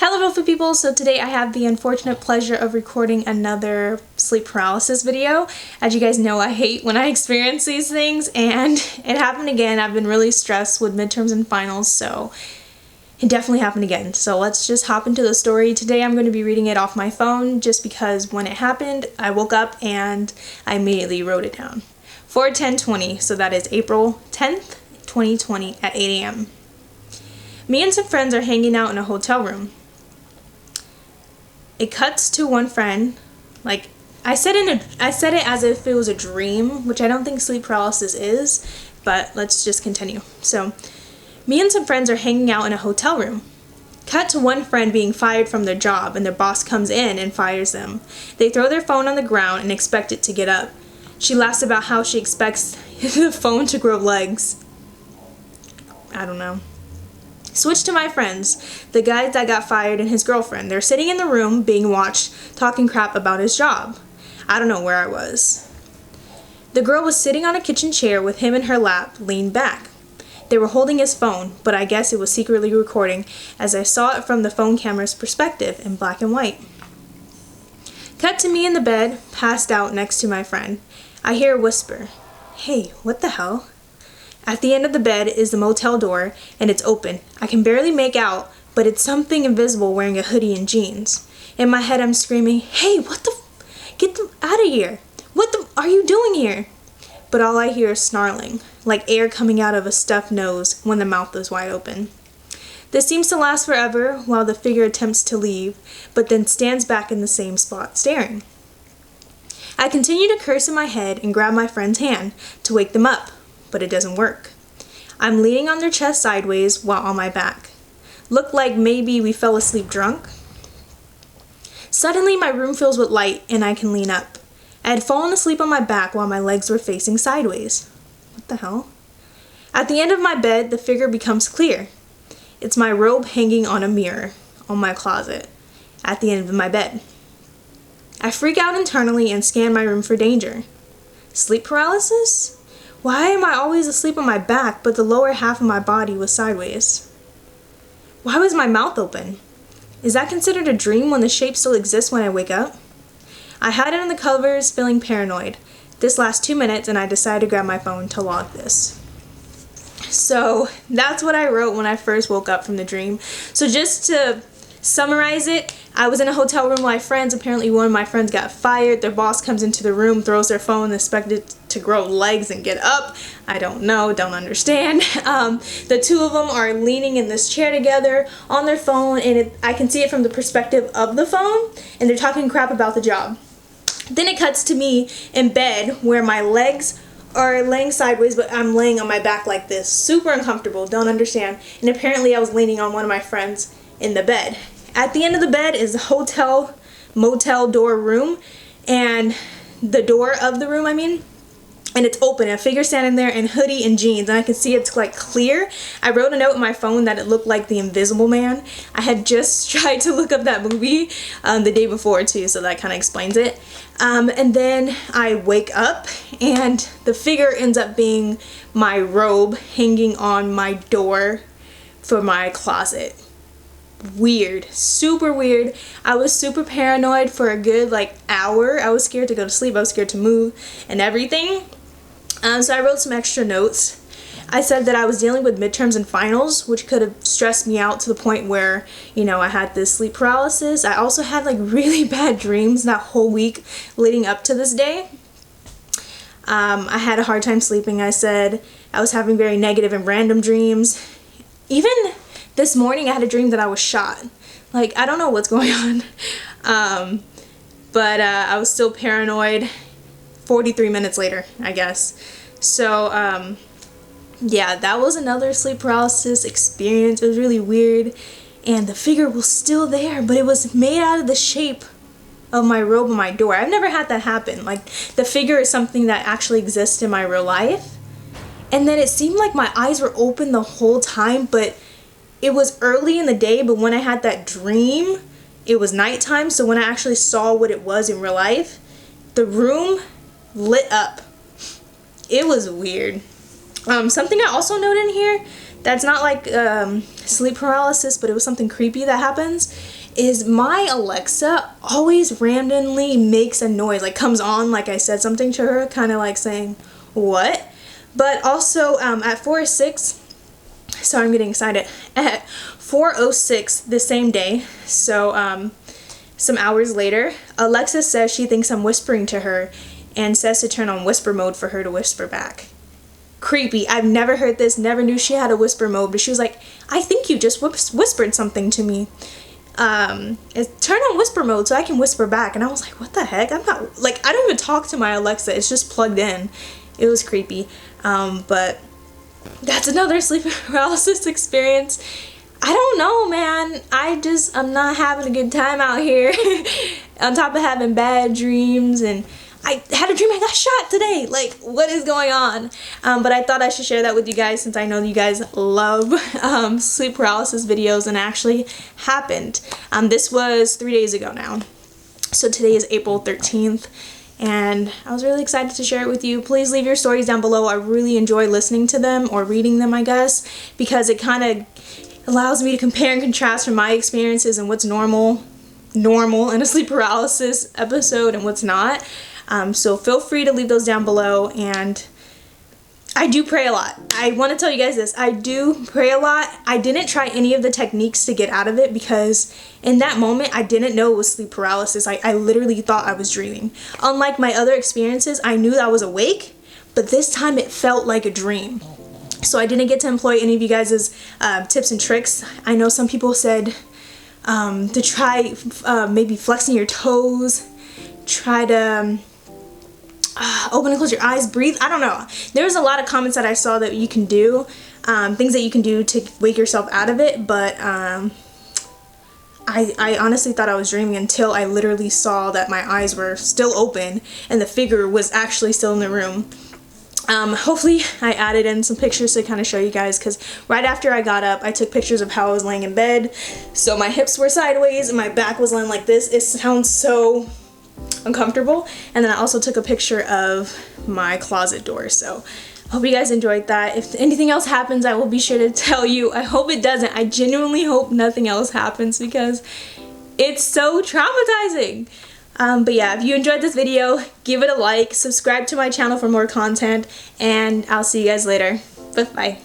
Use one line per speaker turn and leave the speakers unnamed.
Hello beautiful people, so today I have the unfortunate pleasure of recording another sleep paralysis video. As you guys know, I hate when I experience these things, and it happened again. I've been really stressed with midterms and finals, so it definitely happened again. So let's just hop into the story. Today I'm going to be reading it off my phone just because when it happened, I woke up and I immediately wrote it down. 4/10/20, so that is April 10th, 2020 at 8 a.m. Me and some friends are hanging out in a hotel room. It cuts to one friend, like I said it as if it was a dream, which I don't think sleep paralysis is, but let's just continue. So, me and some friends are hanging out in a hotel room. Cut to one friend being fired from their job, and their boss comes in and fires them. They throw their phone on the ground and expect it to get up. She laughs about how she expects the phone to grow legs. I don't know. Switch to my friends, the guy that got fired and his girlfriend. They're sitting in the room being watched, talking crap about his job. I don't know where I was. The girl was sitting on a kitchen chair with him in her lap, leaned back. They were holding his phone, but I guess it was secretly recording as I saw it from the phone camera's perspective in black and white. Cut to me in the bed, passed out next to my friend. I hear a whisper. Hey, what the hell? At the end of the bed is the motel door, and it's open. I can barely make out, but it's something invisible wearing a hoodie and jeans. In my head, I'm screaming, hey, get them out of here. Are you doing here? But all I hear is snarling, like air coming out of a stuffed nose when the mouth is wide open. This seems to last forever while the figure attempts to leave, but then stands back in the same spot, staring. I continue to curse in my head and grab my friend's hand to wake them up. But it doesn't work. I'm leaning on their chest sideways while on my back. Look like maybe we fell asleep drunk. Suddenly my room fills with light and I can lean up. I had fallen asleep on my back while my legs were facing sideways. What the hell? At the end of my bed, the figure becomes clear. It's my robe hanging on a mirror on my closet at the end of my bed. I freak out internally and scan my room for danger. Sleep paralysis? Why am I always asleep on my back, but the lower half of my body was sideways? Why was my mouth open? Is that considered a dream when the shape still exists when I wake up? I hide under the covers, feeling paranoid. This lasts 2 minutes, and I decide to grab my phone to log this. So that's what I wrote when I first woke up from the dream. So just to summarize it, I was in a hotel room with my friends. Apparently one of my friends got fired. Their boss comes into the room, throws their phone, expected to grow legs and get up. I don't know, don't understand. The two of them are leaning in this chair together on their phone, and I can see it from the perspective of the phone, and they're talking crap about the job. Then it cuts to me in bed where my legs are laying sideways, but I'm laying on my back like this. Super uncomfortable, don't understand. And apparently I was leaning on one of my friends in the bed. At the end of the bed is the motel door room, and the door of the room, and it's open. A figure standing there in hoodie and jeans, and I can see it's like clear. I wrote a note in my phone that it looked like the Invisible Man. I had just tried to look up that movie the day before too, so that kind of explains it. And then I wake up, and the figure ends up being my robe hanging on my door for my closet. Weird, super weird. I was super paranoid for a good hour. I was scared to go to sleep. I was scared to move and everything. So I wrote some extra notes. I said that I was dealing with midterms and finals, which could have stressed me out to the point where, I had this sleep paralysis. I also had really bad dreams that whole week leading up to this day. I had a hard time sleeping. I said I was having very negative and random dreams. Even this morning I had a dream that I was shot. I don't know what's going on. But I was still paranoid 43 minutes later, I guess. So, yeah, that was another sleep paralysis experience. It was really weird. And the figure was still there, but it was made out of the shape of my robe and my door. I've never had that happen. The figure is something that actually exists in my real life. And then it seemed like my eyes were open the whole time, but it was early in the day, but when I had that dream, it was nighttime, so when I actually saw what it was in real life, the room lit up. It was weird. Something I also noted in here that's not sleep paralysis, but it was something creepy that happens, is my Alexa always randomly makes a noise, like comes on like I said something to her, kind of like saying, what? But also at 4:06, sorry I'm getting excited, at 4:06 the same day, so some hours later, Alexa says she thinks I'm whispering to her and says to turn on whisper mode for her to whisper back. Creepy. I've never heard this, never knew she had a whisper mode, but she was like, I think you just whispered something to me. Turn on whisper mode so I can whisper back. And I was like, what the heck? I'm not, like, I don't even talk to my Alexa. It's just plugged in. It was creepy. But that's another sleep paralysis experience. I don't know, man. I'm not having a good time out here. On top of having bad dreams, and I had a dream I got shot today. Like, what is going on? But I thought I should share that with you guys since I know you guys love sleep paralysis videos, and it actually happened. This was 3 days ago now. So today is April 13th, and I was really excited to share it with you. Please leave your stories down below. I really enjoy listening to them, or reading them, I guess, because it kind of allows me to compare and contrast from my experiences and what's normal in a sleep paralysis episode and what's not. So feel free to leave those down below. And I do pray a lot. I want to tell you guys this. I do pray a lot. I didn't try any of the techniques to get out of it because in that moment I didn't know it was sleep paralysis. I literally thought I was dreaming. Unlike my other experiences, I knew I was awake, but this time it felt like a dream. So I didn't get to employ any of you guys' tips and tricks. I know some people said to try maybe flexing your toes, try to open and close your eyes, breathe. I don't know. There was a lot of comments that I saw that you can do, things that you can do to wake yourself out of it, but I honestly thought I was dreaming until I literally saw that my eyes were still open and the figure was actually still in the room. Hopefully I added in some pictures to kind of show you guys, because right after I got up I took pictures of how I was laying in bed. So my hips were sideways and my back was laying like this. It sounds so uncomfortable. And then I also took a picture of my closet door. So I hope you guys enjoyed that. If anything else happens, I will be sure to tell you. I hope it doesn't. I genuinely hope nothing else happens because it's so traumatizing. But yeah, if you enjoyed this video, give it a like, subscribe to my channel for more content, and I'll see you guys later. Bye-bye.